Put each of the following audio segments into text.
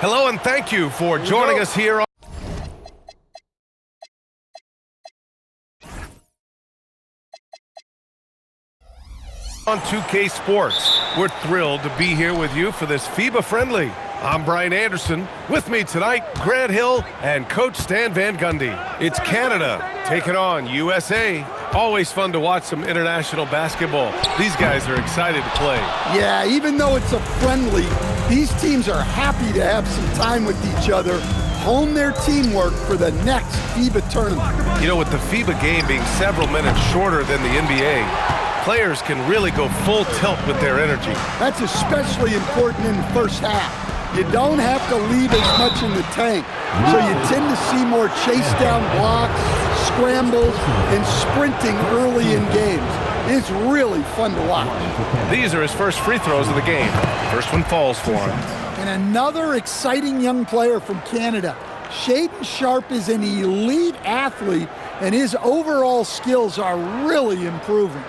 Hello and thank you for joining us here on 2K Sports. We're thrilled to be here with you for this FIBA Friendly. I'm Brian Anderson. With me tonight, Grant Hill and Coach Stan Van Gundy. It's Canada taking on USA. Always fun to watch some international basketball. These guys are excited to play. Yeah, even though it's a friendly, these teams are happy to have some time with each other, hone their teamwork for the next FIBA tournament. You know, with the FIBA game being several minutes shorter than the NBA, players can really go full tilt with their energy. That's especially important in the first half. You don't have to leave as much in the tank, so you tend to see more chase down blocks, scrambles, and sprinting early in games. It's really fun to watch. These are his first free throws of the game. First one falls for him. And another exciting young player from Canada. Shaedon Sharpe is an elite athlete, and his overall skills are really improving.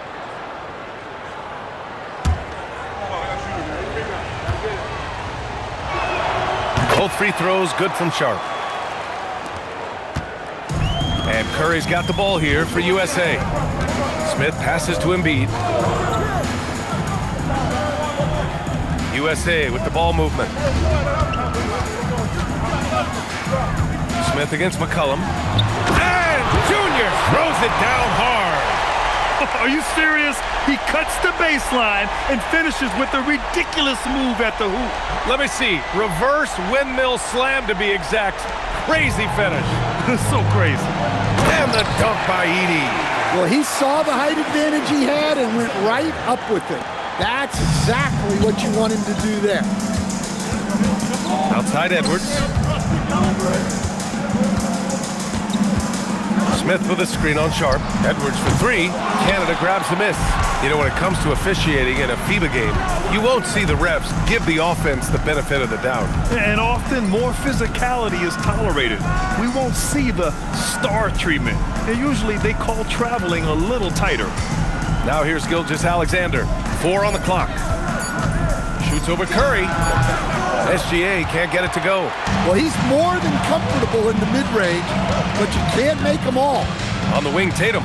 Both free throws good from Sharpe. And Curry's got the ball here for USA. Smith passes to Embiid. USA with the ball movement. Smith against McCollum. And Junior throws it down hard. Are you serious? He cuts the baseline and finishes with a ridiculous move at the hoop. Let me see. Reverse windmill slam to be exact. Crazy finish. So crazy. And the dunk by Edey. Well, he saw the height advantage he had and went right up with it. That's exactly what you want him to do there. Outside Edwards. Smith with a screen on Sharpe. Edwards for three. Canada grabs the miss. You know, when it comes to officiating in a FIBA game, you won't see the refs give the offense the benefit of the doubt. And often more physicality is tolerated. We won't see the star treatment. And usually they call traveling a little tighter. Now here's Gilgeous-Alexander. 4 on the clock. Shoots over Curry. SGA can't get it to go. Well, he's more than comfortable in the mid-range, but you can't make them all. On the wing, Tatum.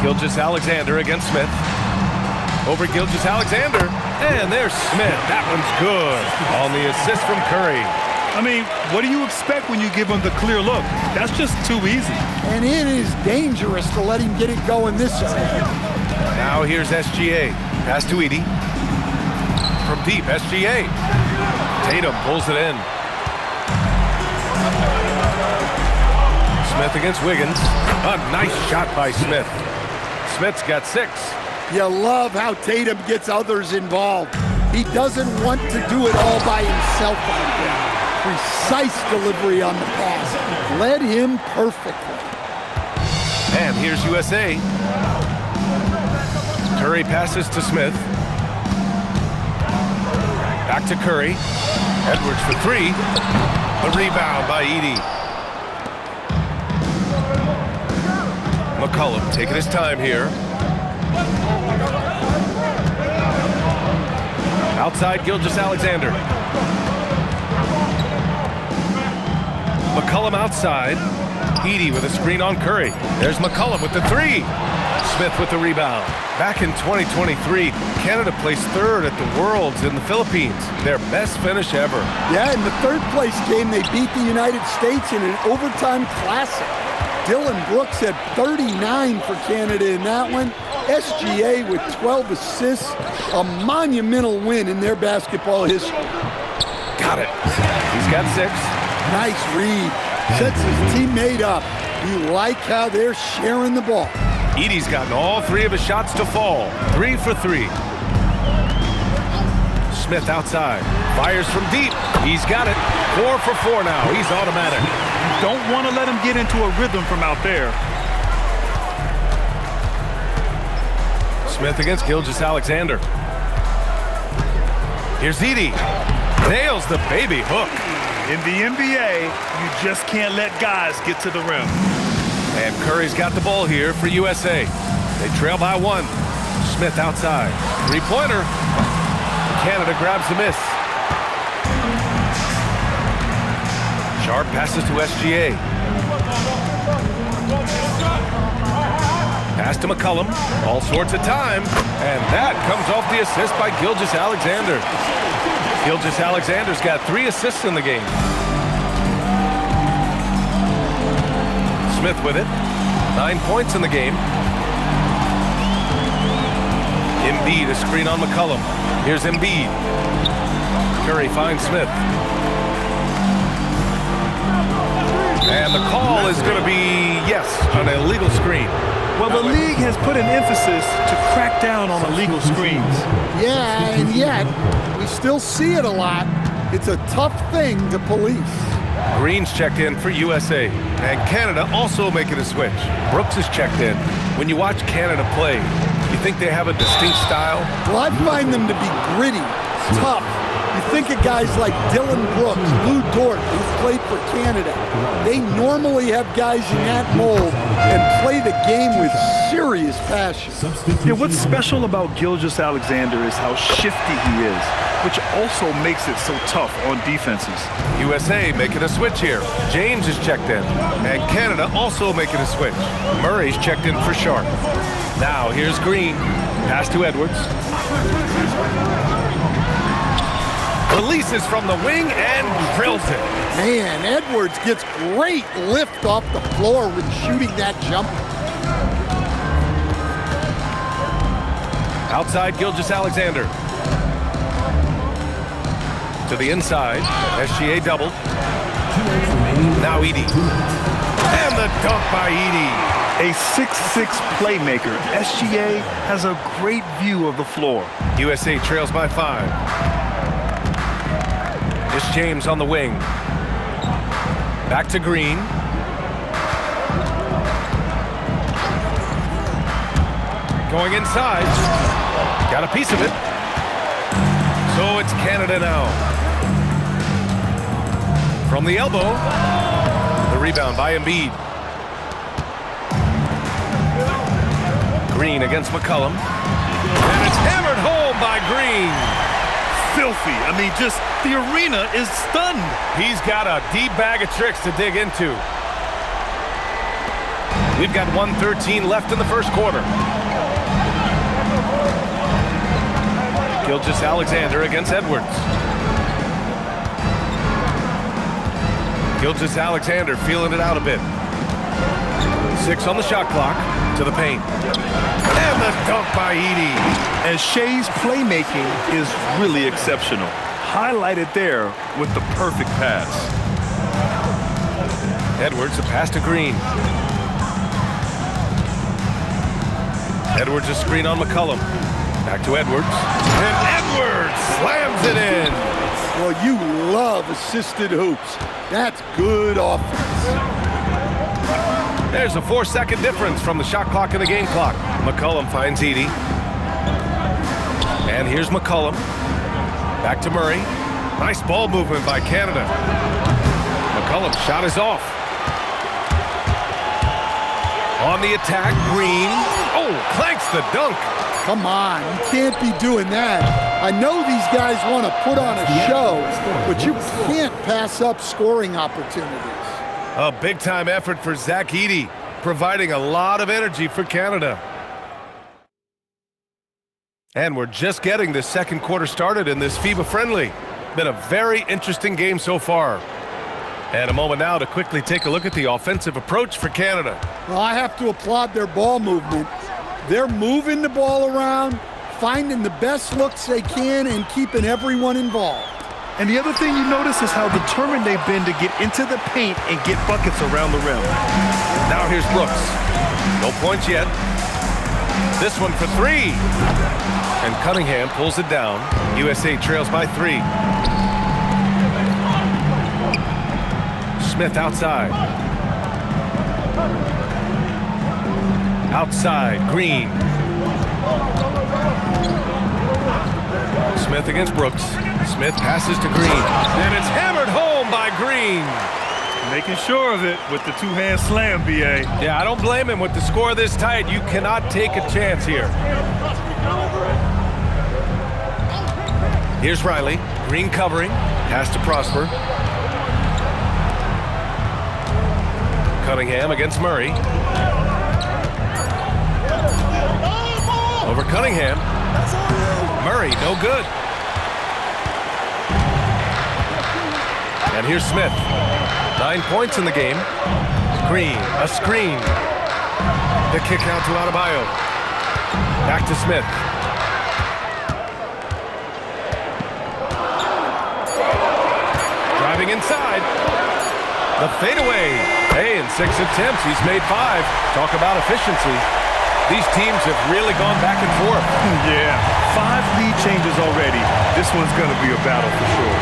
Gilgeous-Alexander against Smith. Over Gilgeous-Alexander. And there's Smith. That one's good. On the assist from Curry. I mean, what do you expect when you give him the clear look? That's just too easy. And it is dangerous to let him get it going this way. Now here's SGA. Pass to Edey. From deep, SGA. Tatum pulls it in. Smith against Wiggins. A nice shot by Smith. Smith's got 6. You love how Tatum gets others involved. He doesn't want to do it all by himself out there. Precise delivery on the pass. Led him perfectly. And here's USA. Curry passes to Smith. Back to Curry. Edwards for 3. The rebound by Edey. McCollum taking his time here. Outside Gilgeous-Alexander. McCollum outside. Edey with a screen on Curry. There's McCollum with the 3. Smith with the rebound. Back in 2023, Canada placed 3rd at the Worlds in the Philippines. Their best finish ever. Yeah, in the 3rd place game, they beat the United States in an overtime classic. Dylan Brooks had 39 for Canada in that one. SGA with 12 assists. A monumental win in their basketball history. Got it. He's got 6. Nice read. Sets his teammate up. You like how they're sharing the ball. Edey's gotten all 3 of his shots to fall. 3 for 3. Smith outside. Fires from deep. He's got it. 4 for 4 now. He's automatic. You don't want to let him get into a rhythm from out there. Smith against Gilgeous-Alexander. Here's Edey. Nails the baby hook. In the NBA, you just can't let guys get to the rim. And Curry's got the ball here for USA. They trail by 1. Smith outside. 3-pointer. Canada grabs the miss. Sharp passes to SGA. Pass to McCollum. All sorts of time. And that comes off the assist by Gilgeous-Alexander. Gilgeous-Alexander's got 3 assists in the game. Smith with it. 9 points in the game. Embiid, a screen on McCollum. Here's Embiid. Curry finds Smith. And the call is going to be, yes, an illegal screen. Well, the league has put an emphasis to crack down on illegal screens. Yeah, and yet, we still see it a lot. It's a tough thing to police. Green's checked in for USA. And Canada also making a switch. Brooks is checked in. When you watch Canada play, you think they have a distinct style? Well, I find them to be gritty, tough. You think of guys like Dylan Brooks, Lou Dort, who played for Canada. They normally have guys in that mold and play the game with serious passion. Yeah, what's special about Gilgeous-Alexander is how shifty he is, which also makes it so tough on defenses. USA making a switch here. James is checked in. And Canada also making a switch. Murray's checked in for Sharp. Now here's Green. Pass to Edwards. Releases from the wing and drills it. Man, Edwards gets great lift off the floor when shooting that jumper. Outside Gilgeous-Alexander. To the inside. SGA doubled. Now Edey. And the dunk by Edey. A 6'6" playmaker, SGA has a great view of the floor. USA trails by 5. It's James on the wing. Back to Green. Going inside. Got a piece of it. So it's Canada now. From the elbow. The rebound by Embiid. Green against McCollum. And it's hammered home by Green. Filthy. I mean, just the arena is stunned. He's got a deep bag of tricks to dig into. We've got 1:13 left in the first quarter. Gilgeous-Alexander against Edwards. Gilgeous-Alexander feeling it out a bit. 6 on the shot clock. To the paint. And the dunk by Edey. And Shea's playmaking is really exceptional. Highlighted there with the perfect pass. Edwards, a pass to Green. Edwards, a screen on McCollum. Back to Edwards. And Edwards slams it in. Well, you love assisted hoops. That's good offense. There's a 4-second difference from the shot clock and the game clock. McCollum finds Edey. And here's McCollum. Back to Murray. Nice ball movement by Canada. McCollum's shot is off. On the attack, Green. Oh, clanks the dunk. Come on, you can't be doing that. I know these guys want to put on a show, but you can't pass up scoring opportunities. A big-time effort for Zach Edey, providing a lot of energy for Canada. And we're just getting this second quarter started in this FIBA friendly. Been a very interesting game so far. And a moment now to quickly take a look at the offensive approach for Canada. Well, I have to applaud their ball movement. They're moving the ball around, finding the best looks they can, and keeping everyone involved. And the other thing you notice is how determined they've been to get into the paint and get buckets around the rim. Now here's Brooks. No points yet. This one for 3. And Cunningham pulls it down. USA trails by 3. Smith outside. Outside, Green. Smith against Brooks. Smith passes to Green. And it's hammered home by Green. Making sure of it with the two-hand slam, B.A. Yeah, I don't blame him with the score this tight. You cannot take a chance here. Here's Riley. Green covering. Pass to Prosper. Cunningham against Murray. Over Cunningham. Murray, no good. And here's Smith. 9 points in the game. Green, a screen. The kick out to Adebayo. Back to Smith. Driving inside. The fadeaway. Hey, in 6 attempts, he's made 5. Talk about efficiency. These teams have really gone back and forth. Yeah, 5 lead changes already. This one's going to be a battle for sure.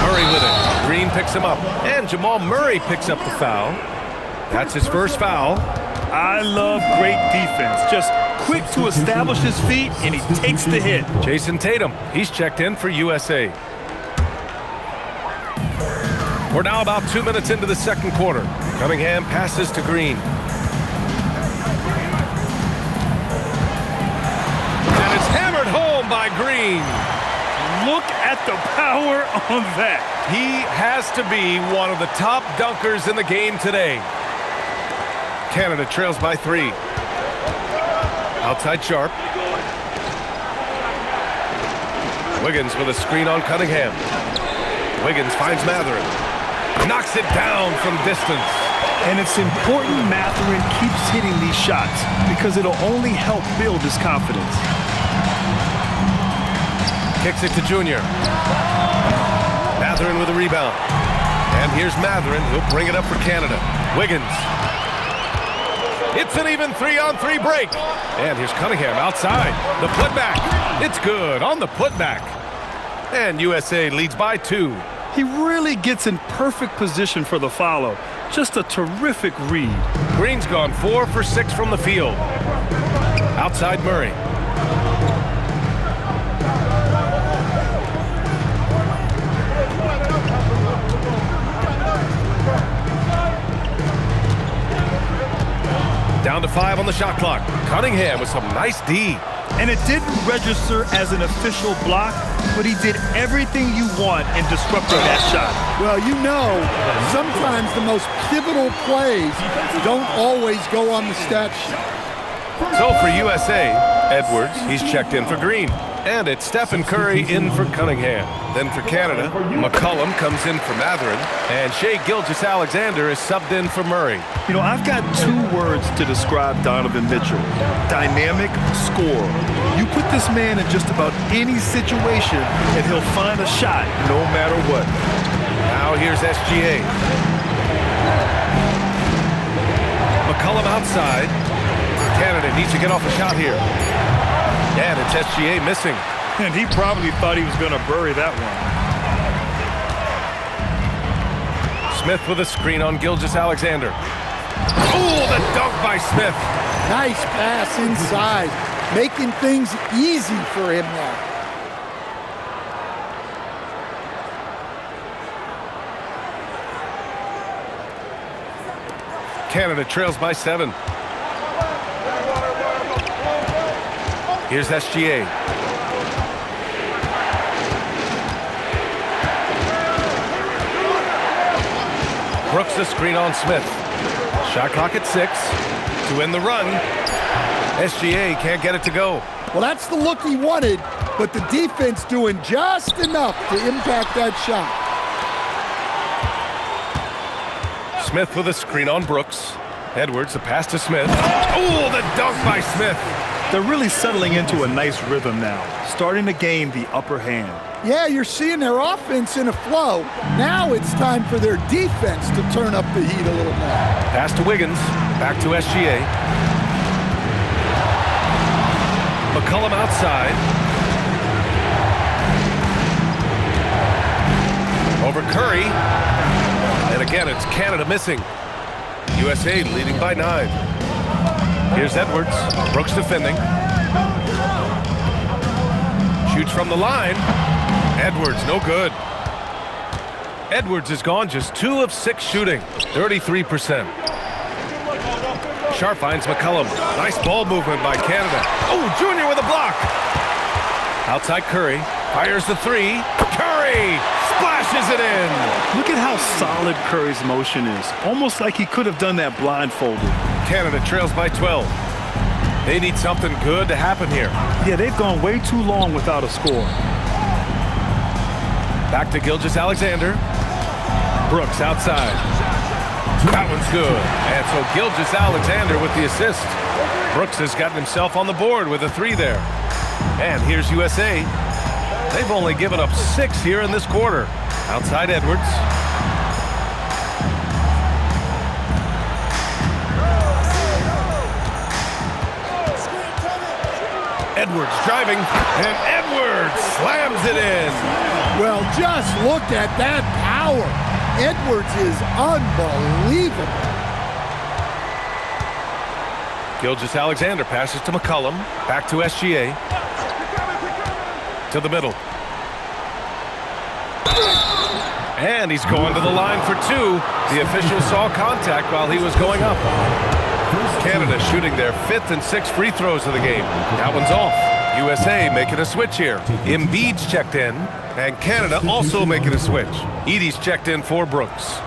Murray with it. Green picks him up. And Jamal Murray picks up the foul. That's his first foul. I love great defense. Just quick to establish his feet, and he takes the hit. Jason Tatum, he's checked in for USA. We're now about 2 minutes into the second quarter. Cunningham passes to Green. And it's hammered home by Green. Look at the power on that. He has to be one of the top dunkers in the game today. Canada trails by 3. Outside Sharp. Wiggins with a screen on Cunningham. Wiggins finds Mathurin. Knocks it down from distance. And it's important Mathurin keeps hitting these shots because it'll only help build his confidence. Kicks it to Junior. Mathurin with a rebound. And here's Mathurin. He'll bring it up for Canada. Wiggins. It's an even 3-on-3 break. And here's Cunningham outside. The putback. It's good on the putback. And USA leads by 2. He really gets in perfect position for the follow. Just a terrific read. Green's gone 4 for 6 from the field. Outside Murray. Down to 5 on the shot clock. Cunningham with some nice D. And it didn't register as an official block, but he did everything you want in disrupting that shot. Well, you know, sometimes the most pivotal plays don't always go on the stat sheet. So for USA, Edwards, he's checked in for Green. And it's Stephen Curry in for Cunningham. Then for Canada, McCollum comes in for Mathurin. And Shai Gilgeous-Alexander is subbed in for Murray. You know, I've got 2 words to describe Donovan Mitchell. Dynamic scorer. You put this man in just about any situation, and he'll find a shot no matter what. Now here's SGA. McCollum outside. Canada needs to get off a shot here. And it's SGA missing. And he probably thought he was going to bury that one. Smith with a screen on Gilgeous-Alexander. Oh, the dunk by Smith. Nice pass inside, making things easy for him now. Canada trails by 7. Here's SGA. Brooks the screen on Smith. Shot clock at 6. To end the run. SGA can't get it to go. Well, that's the look he wanted, but the defense doing just enough to impact that shot. Smith with a screen on Brooks. Edwards, a pass to Smith. Oh, the dunk by Smith. They're really settling into a nice rhythm now, starting to gain the upper hand. Yeah, you're seeing their offense in a flow. Now it's time for their defense to turn up the heat a little more. Pass to Wiggins, back to SGA. McCollum outside. Over Curry. And again, it's Canada missing. USA leading by 9. Here's Edwards. Brooks defending. Shoots from the line. Edwards, no good. Edwards has gone just 2 of 6 shooting, 33%. Sharp finds McCollum. Nice ball movement by Canada. Oh, Junior with a block. Outside Curry. Fires the three. Curry splashes it in. Look at how solid Curry's motion is. Almost like he could have done that blindfolded. Canada trails by 12. They need something good to happen here. Yeah, they've gone way too long without a score. Back to Gilgeous-Alexander. Brooks outside. That one's good. And so Gilgeous-Alexander with the assist. Brooks has gotten himself on the board with a three there. And here's USA. They've only given up 6 here in this quarter. Outside Edwards. Edwards driving, and Edwards slams it in. Well, just look at that power. Edwards is unbelievable. Gilgeous-Alexander passes to McCollum. Back to SGA. To the middle. And he's going to the line for 2. The official saw contact while he was going up. Canada shooting their 5th and 6th free throws of the game. That one's off. USA making a switch here. Embiid's checked in, and Canada also making a switch. Edey's checked in for Brooks.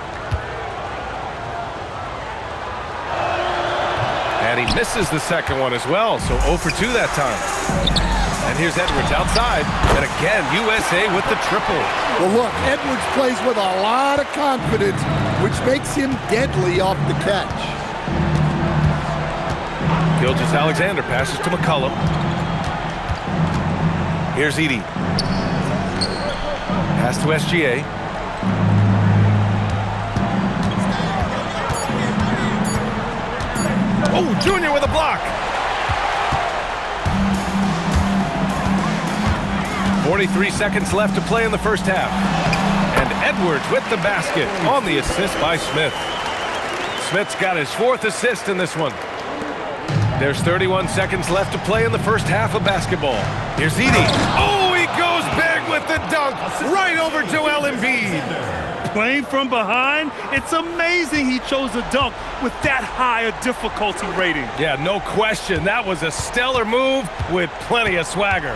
And he misses the second one as well, so 0 for 2 that time. And here's Edwards outside, and again, USA with the triple. Well, look, Edwards plays with a lot of confidence, which makes him deadly off the catch. Gilgeous-Alexander passes to McCollum. Here's Edey. Pass to SGA. Oh, Junior with a block. 43 seconds left to play in the first half. And Edwards with the basket on the assist by Smith. Smith's got his 4th assist in this one. There's 31 seconds left to play in the first half of basketball. Here's Edey. Oh, he goes big with the dunk right over Joel Embiid. Playing from behind, it's amazing he chose a dunk with that high a difficulty rating. Yeah, no question. That was a stellar move with plenty of swagger.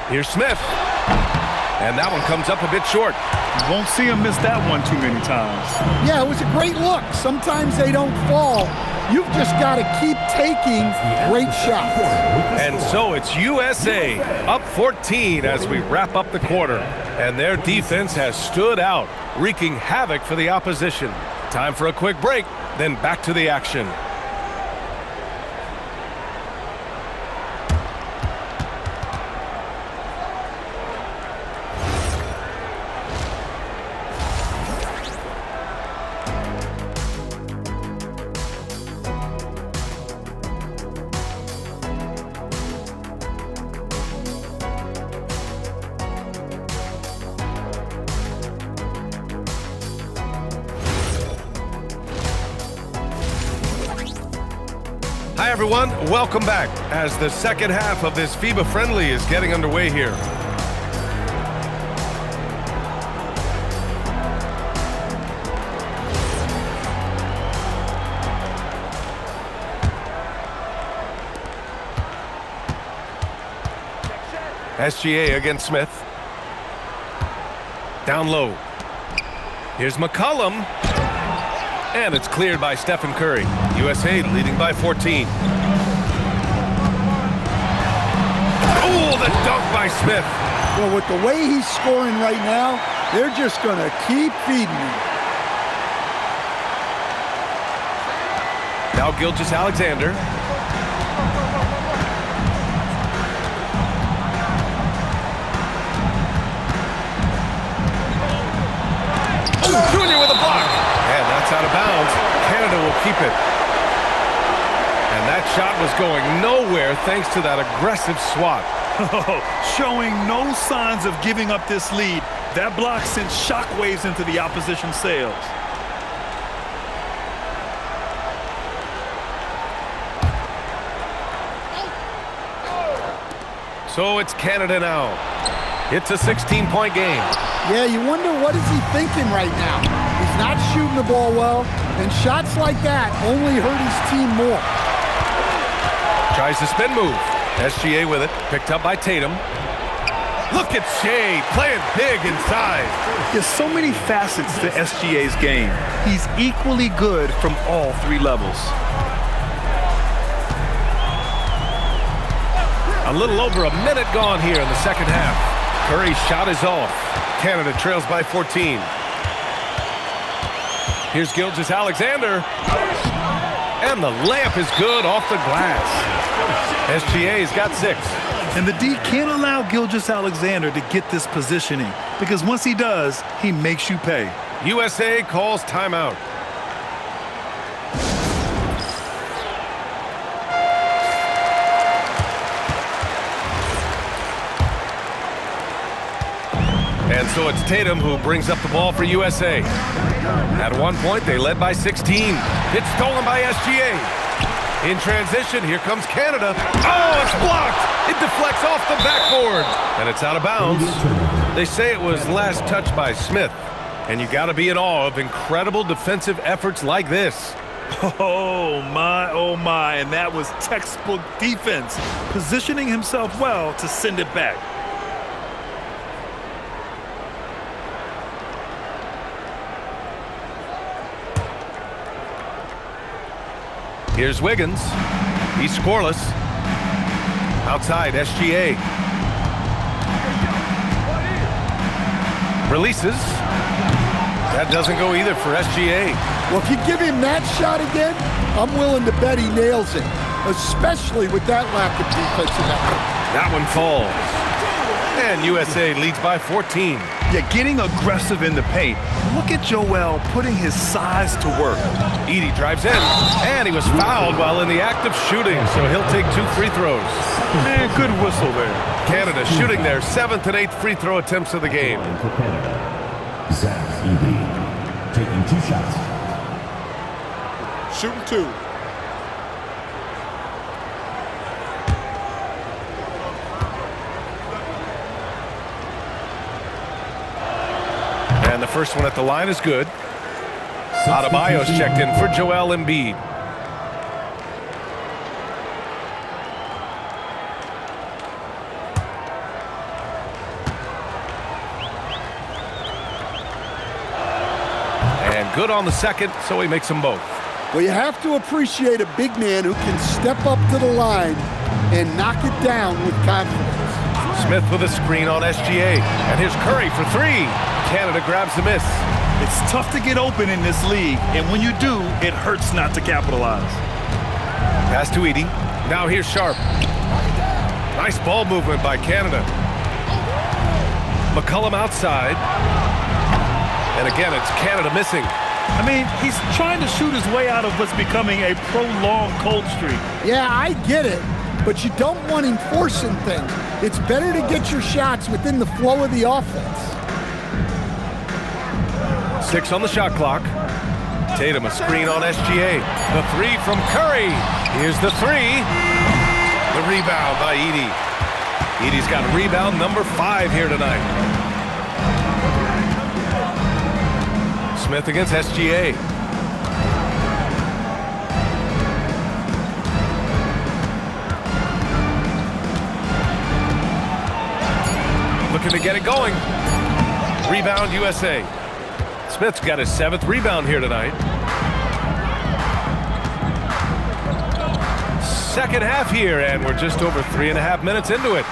Here's Smith. And that one comes up a bit short. You won't see him miss that one too many times. Yeah, it was a great look. Sometimes they don't fall. You've just got to keep taking great shots. And so it's USA up 14 as we wrap up the quarter. And their defense has stood out, wreaking havoc for the opposition. Time for a quick break, then back to the action. Hi everyone, welcome back as the second half of this FIBA Friendly is getting underway here. SGA against Smith. Down low. Here's McCollum. And it's cleared by Stephen Curry. USA leading by 14. Oh, the dunk by Smith. Well, with the way he's scoring right now, they're just going to keep feeding him. Now Gilgeous-Alexander. Oh, Junior with a block. And that's out of bounds. Canada will keep it. And that shot was going nowhere thanks to that aggressive swat. Showing no signs of giving up this lead. That block sent shockwaves into the opposition sails. So it's Canada now. It's a 16-point game. Yeah, you wonder what is he thinking right now. He's not shooting the ball well, and shots like that only hurt his team more. Tries the spin move. SGA with it, picked up by Tatum. Look at Shea playing big inside. There's so many facets to SGA's game. He's equally good from all three levels. A little over a minute gone here in the second half. Curry's shot is off. Canada trails by 14. Here's Gilgeous-Alexander. And the layup is good off the glass. SGA's got 6. And the D can't allow Gilgeous-Alexander to get this positioning, because once he does, he makes you pay. USA calls timeout. And so it's Tatum who brings up the ball for USA. At one point, they led by 16. It's stolen by SGA. In transition, here comes Canada. Oh, it's blocked! It deflects off the backboard. And it's out of bounds. They say it was last touched by Smith. And you got to be in awe of incredible defensive efforts like this. Oh my, and that was textbook defense, positioning himself well to send it back. Here's Wiggins. He's scoreless. Outside, SGA. Releases. That doesn't go either for SGA. Well, if you give him that shot again, I'm willing to bet he nails it, especially with that lack of defensive effort. That one falls. And USA leads by 14. Yeah, getting aggressive in the paint. Look at Joel putting his size to work. Edey drives in, and he was fouled while in the act of shooting, so he'll take 2 free throws. Man, good whistle there. Canada shooting their 7th and 8th free throw attempts of the game. For Canada, Zach Edey taking 2 shots. Shooting 2. And the first one at the line is good. Adebayo's checked in for Joel Embiid. And good on the second, so he makes them both. Well, you have to appreciate a big man who can step up to the line and knock it down with confidence. Smith with a screen on SGA. And here's Curry for 3. Canada grabs the miss. It's tough to get open in this league, and when you do, it hurts not to capitalize. Pass to Edey. Now here's Sharp. Nice ball movement by Canada. McCollum outside. And again, it's Canada missing. I mean, he's trying to shoot his way out of what's becoming a prolonged cold streak. Yeah, I get it, but you don't want him forcing things. It's better to get your shots within the flow of the offense. 6 on the shot clock. Tatum a screen on SGA. The 3 from Curry. Here's the 3. The rebound by Edey. Edey's got rebound number 5 here tonight. Smith against SGA. Looking to get it going. Rebound USA. Smith's got his 7th rebound here tonight. Second half here, and we're just over 3.5 minutes into it.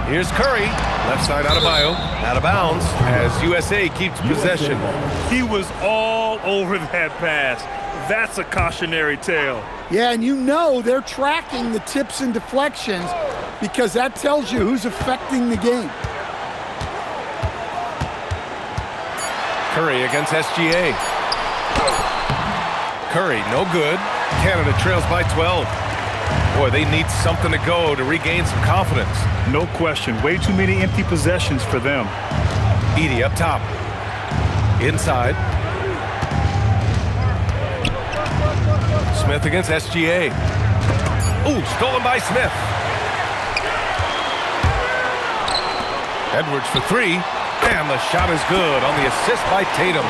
Here's Curry, left side Adebayo, out of bounds as USA keeps possession. He was all over that pass. That's a cautionary tale. Yeah, and you know they're tracking the tips and deflections because that tells you who's affecting the game. Curry against SGA. Curry, no good. Canada trails by 12. Boy, they need something to go to regain some confidence. No question. Way too many empty possessions for them. Edey up top. Inside. Smith against SGA. Ooh, stolen by Smith. Edwards for 3. And the shot is good on the assist by Tatum.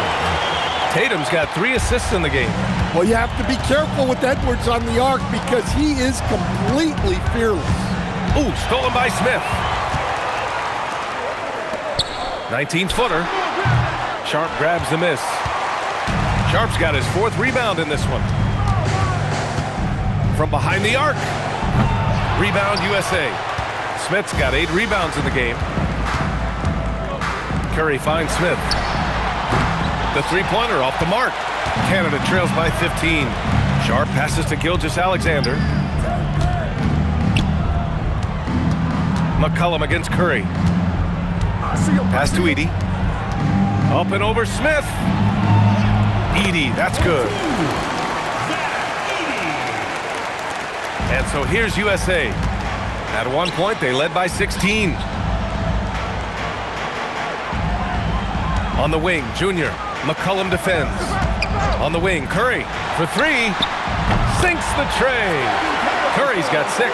Tatum's got 3 assists in the game. Well, you have to be careful with Edwards on the arc because he is completely fearless. Ooh, stolen by Smith. 19-footer. Sharp grabs the miss. Sharp's got his 4th rebound in this one. From behind the arc. Rebound USA. Smith's got 8 rebounds in the game. Curry finds Smith. The three-pointer off the mark. Canada trails by 15. Sharp passes to Gilgeous-Alexander. McCollum against Curry. Pass to Edey. Up and over Smith. Edey, that's good. And so here's USA. At one point, they led by 16. On the wing, Junior. McCollum defends. On the wing, Curry for 3. Sinks the tray. Curry's got 6.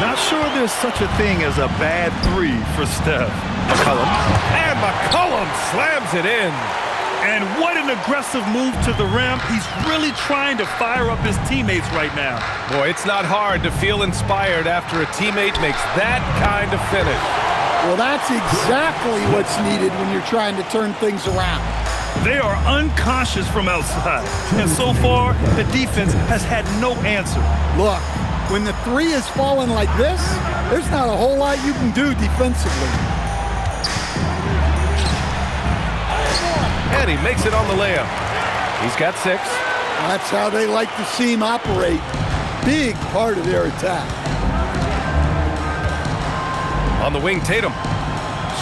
Not sure there's such a thing as a bad 3 for Steph. McCollum. And McCollum slams it in. And what an aggressive move to the rim. He's really trying to fire up his teammates right now. Boy, it's not hard to feel inspired after a teammate makes that kind of finish. Well, that's exactly what's needed when you're trying to turn things around. They are unconscious from outside. And so far, the defense has had no answer. Look, when the 3 is falling like this, there's not a whole lot you can do defensively. And he makes it on the layup. He's got 6. That's how they like to see him operate. Big part of their attack. On the wing, Tatum.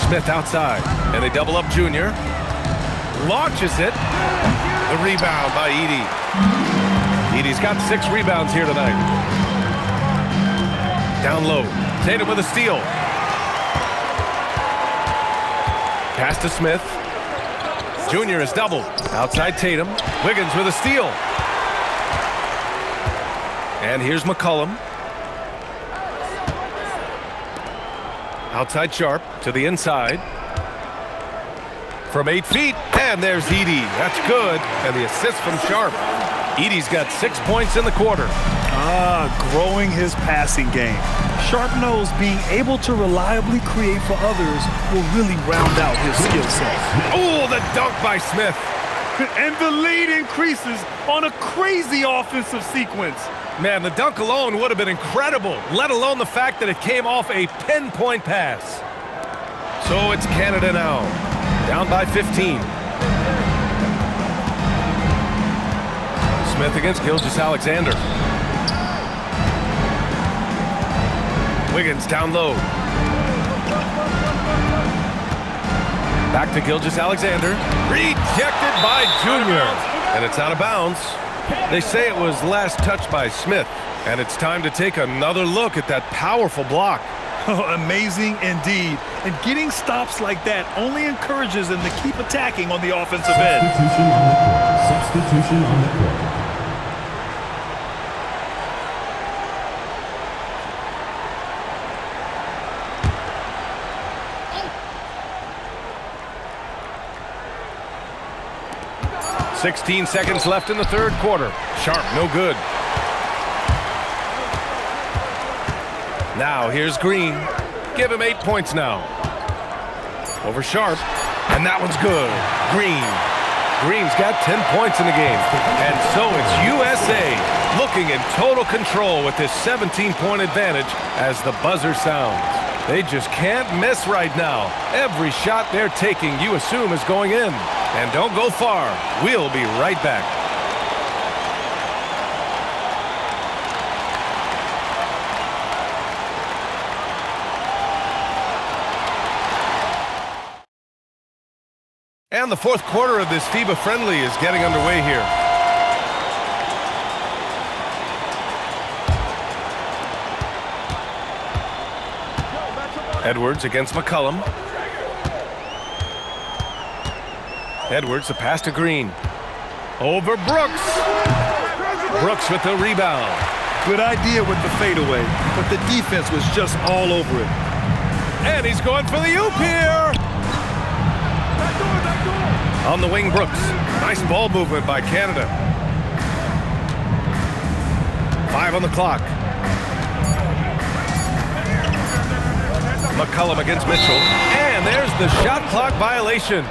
Smith outside. And they double up Junior. Launches it. The rebound by Edey. Edey's got 6 rebounds here tonight. Down low. Tatum with a steal. Pass to Smith. Junior is doubled. Outside Tatum. Wiggins with a steal. And here's McCollum. Outside Sharp to the inside. From 8 feet. And there's Edey. That's good. And the assist from Sharp. Edey's got 6 points in the quarter. Growing his passing game. Sharp knows being able to reliably create for others will really round out his skill set. Oh, the dunk by Smith. And the lead increases on a crazy offensive sequence. Man, the dunk alone would have been incredible, let alone the fact that it came off a pinpoint pass. So it's Canada now, down by 15. Smith against Gilgeous-Alexander. Wiggins down low. Back to Gilgeous-Alexander. Rejected by Junior. And it's out of bounds. They say it was last touched by Smith. And it's time to take another look at that powerful block. Oh, amazing indeed. And getting stops like that only encourages them to keep attacking on the offensive end. Substitution on the court. Substitution. 16 seconds left in the third quarter. Sharp, no good. Now here's Green. Give him 8 points now. Over Sharp. And that one's good. Green's got 10 points in the game. And so it's USA looking in total control with this 17-point advantage as the buzzer sounds. They just can't miss right now. Every shot they're taking, you assume, is going in. And don't go far. We'll be right back. And the fourth quarter of this FIBA friendly is getting underway here. Edwards against McCollum. Edwards, the pass to Green. Over Brooks. Brooks with the rebound. Good idea with the fadeaway, but the defense was just all over it. And he's going for the oop here. On the wing, Brooks. Nice ball movement by Canada. 5 on the clock. McCollum against Mitchell. And there's the shot clock violation.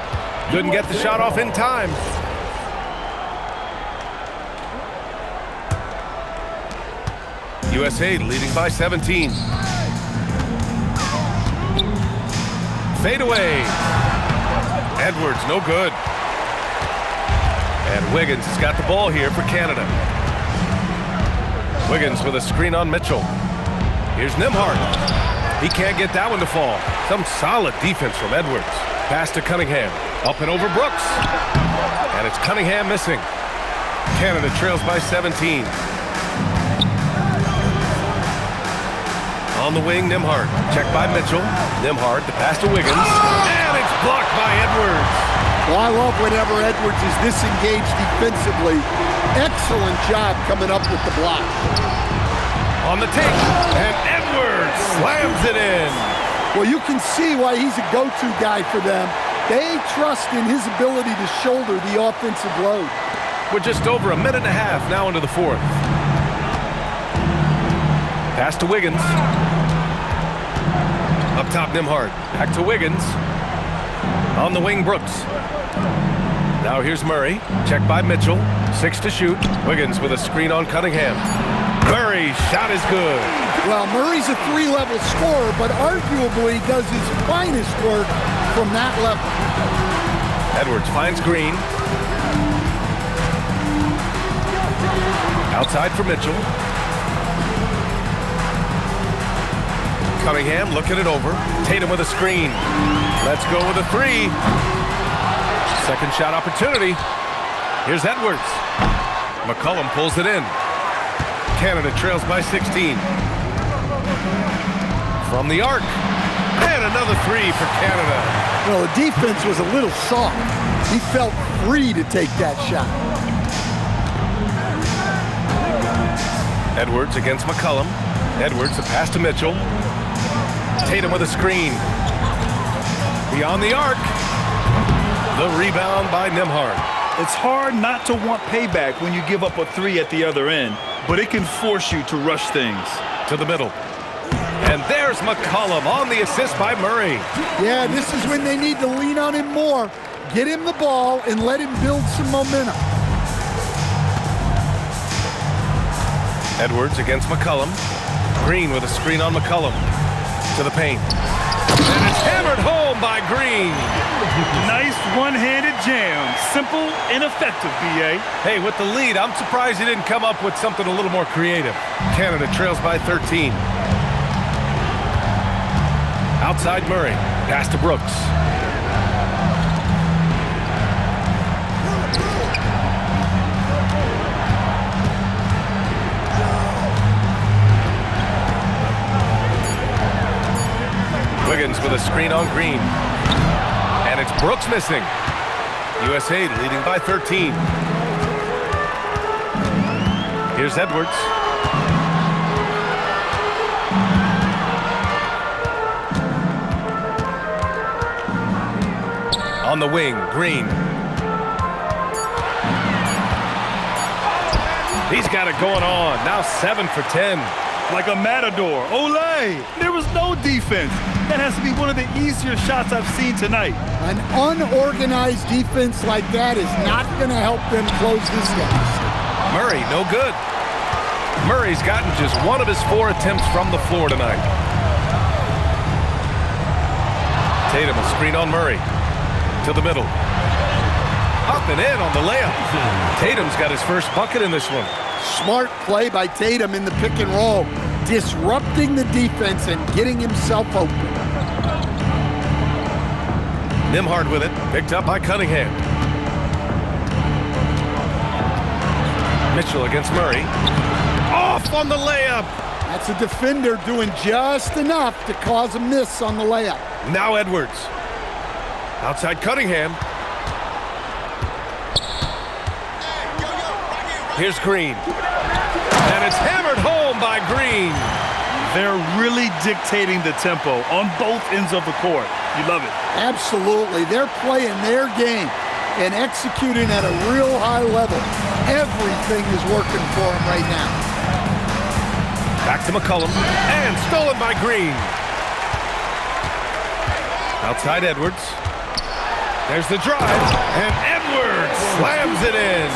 Couldn't get the shot off in time. USA leading by 17. Fadeaway. Edwards, no good. And Wiggins has got the ball here for Canada. Wiggins with a screen on Mitchell. Here's Nembhard. He can't get that one to fall. Some solid defense from Edwards. Pass to Cunningham. Up and over Brooks. And it's Cunningham missing. Canada trails by 17. On the wing, Nembhard. Checked by Mitchell. Nembhard, the pass to Wiggins. And it's blocked by Edwards. Well, I love whenever Edwards is disengaged defensively. Excellent job coming up with the block. On the take, and Edwards slams it in. Well, you can see why he's a go-to guy for them. They trust in his ability to shoulder the offensive load. We're just over a minute and a half now into the fourth. Pass to Wiggins. Up top, Nembhard. Back to Wiggins. On the wing, Brooks. Now here's Murray. Checked by Mitchell. 6 to shoot. Wiggins with a screen on Cunningham. Murray's shot is good. Well, Murray's a 3-level scorer, but arguably does his finest work from that level. Edwards finds Green. Outside for Mitchell. Cunningham looking it over. Tatum with a screen. Let's go with a 3. Second shot opportunity. Here's Edwards. McCollum pulls it in. Canada trails by 16. From the arc. And another 3 for Canada. Well, the defense was a little soft. He felt free to take that shot. Edwards against McCollum. Edwards, the pass to Mitchell. Tatum with a screen. Beyond the arc. The rebound by Nembhard. It's hard not to want payback when you give up a 3 at the other end, but it can force you to rush things. To the middle. And there's McCollum on the assist by Murray. Yeah, this is when they need to lean on him more. Get him the ball and let him build some momentum. Edwards against McCollum. Green with a screen on McCollum. To the paint. And it's hammered home by Green. Nice one-handed jam. Simple and effective, B.A. Hey, with the lead, I'm surprised he didn't come up with something a little more creative. Canada trails by 13. Outside Murray. Pass to Brooks. Wiggins with a screen on Green. And it's Brooks missing. USA leading by 13. Here's Edwards. On the wing, Green. He's got it going on. Now 7 for 10. Like a matador. Olay! There was no defense. That has to be one of the easier shots I've seen tonight. An unorganized defense like that is not going to help them close this game. Murray, no good. Murray's gotten just 1 of his 4 attempts from the floor tonight. Tatum, a screen on Murray. To the middle. Up and in on the layup. Tatum's got his first bucket in this one. Smart play by Tatum in the pick and roll, disrupting the defense and getting himself open. Nembhard with it, picked up by Cunningham. Mitchell against Murray. Off on the layup. That's a defender doing just enough to cause a miss on the layup. Now Edwards. Outside Cunningham. Here's Green. And it's hammered home by Green. They're really dictating the tempo on both ends of the court. You love it. Absolutely. They're playing their game and executing at a real high level. Everything is working for them right now. Back to McCollum. And stolen by Green. Outside Edwards. There's the drive, and Edwards slams it in.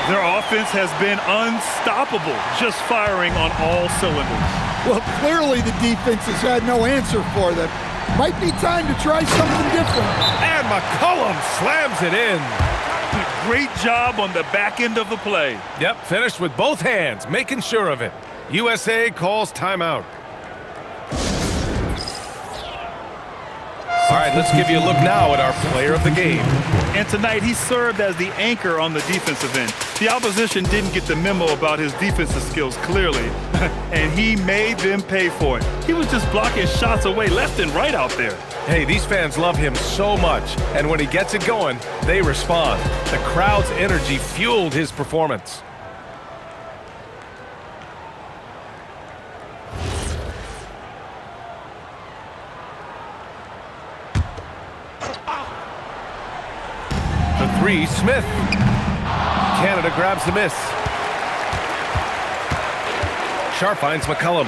Their offense has been unstoppable, just firing on all cylinders. Well, clearly the defense has had no answer for them. Might be time to try something different. And McCollum slams it in. Great job on the back end of the play. Yep, finished with both hands, making sure of it. USA calls timeout. All right, let's give you a look now at our player of the game. And tonight, he served as the anchor on the defensive end. The opposition didn't get the memo about his defensive skills clearly, and he made them pay for it. He was just blocking shots away left and right out there. Hey, these fans love him so much, and when he gets it going, they respond. The crowd's energy fueled his performance. The three, Smith. Canada grabs the miss. Sharp finds McCollum.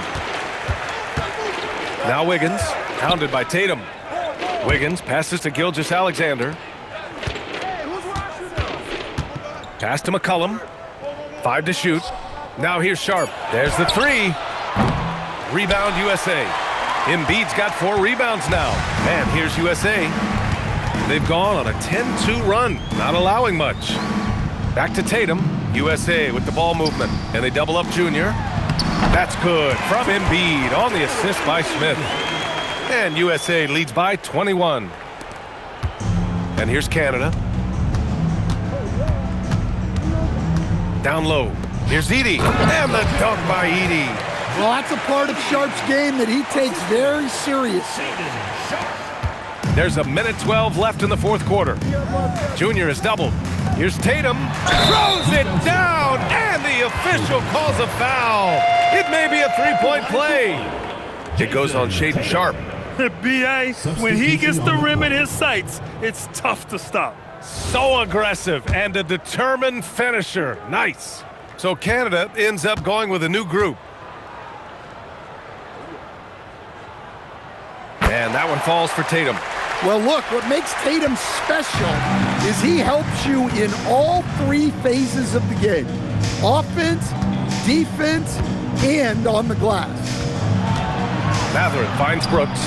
Now Wiggins, hounded by Tatum. Wiggins passes to Gilgeous-Alexander. Pass to McCollum. 5 to shoot. Now here's Sharp. There's the three. Rebound USA. Embiid's got 4 rebounds now. And here's USA. They've gone on a 10-2 run, not allowing much. Back to Tatum. USA with the ball movement. And they double up Junior. That's good from Embiid on the assist by Smith. And USA leads by 21. And here's Canada. Down low. Here's Edey. And the dunk by Edey. Well, that's a part of Sharp's game that he takes very seriously. There's 1:12 left in the fourth quarter. Junior is doubled. Here's Tatum. Throws it down, and the official calls a foul. It may be a three-point play. It goes on Shaedon Sharp. B.A., when he gets the rim in his sights, it's tough to stop. So aggressive and a determined finisher. Nice. So Canada ends up going with a new group. And that one falls for Tatum. Well, look, what makes Tatum special is he helps you in all 3 phases of the game. Offense, defense, and on the glass. Mathurin finds Brooks.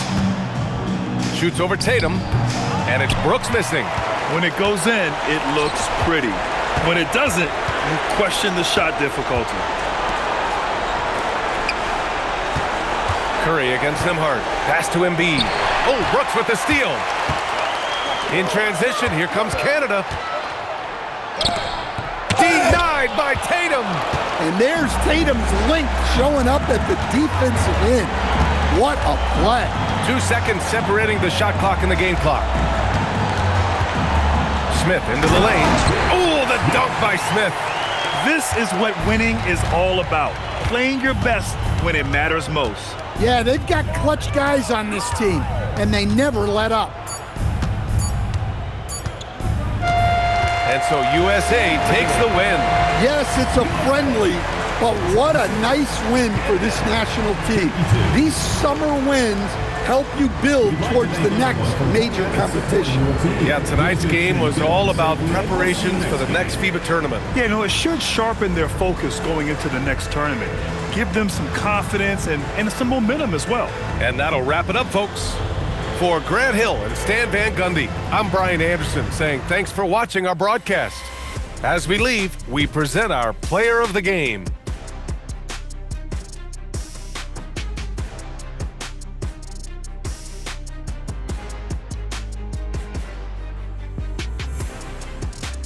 Shoots over Tatum. And it's Brooks missing. When it goes in, it looks pretty. When it doesn't, you question the shot difficulty. Curry against Nembhard. Pass to Embiid. Oh, Brooks with the steal. In transition, here comes Canada. Denied by Tatum. And there's Tatum's length showing up at the defensive end. What a play. 2 seconds separating the shot clock and the game clock. Smith into the lane. Oh, the dunk by Smith. This is what winning is all about. Playing your best when it matters most. Yeah, they've got clutch guys on this team, and they never let up. And so USA takes the win. Yes, it's a friendly, but what a nice win for this national team. These summer wins help you build towards the next major competition. Yeah, tonight's game was all about preparations for the next FIBA tournament. Yeah, no, it should sharpen their focus going into the next tournament. Give them some confidence and some momentum as well. And that'll wrap it up, folks. For Grant Hill and Stan Van Gundy, I'm Brian Anderson saying thanks for watching our broadcast. As we leave, we present our player of the game.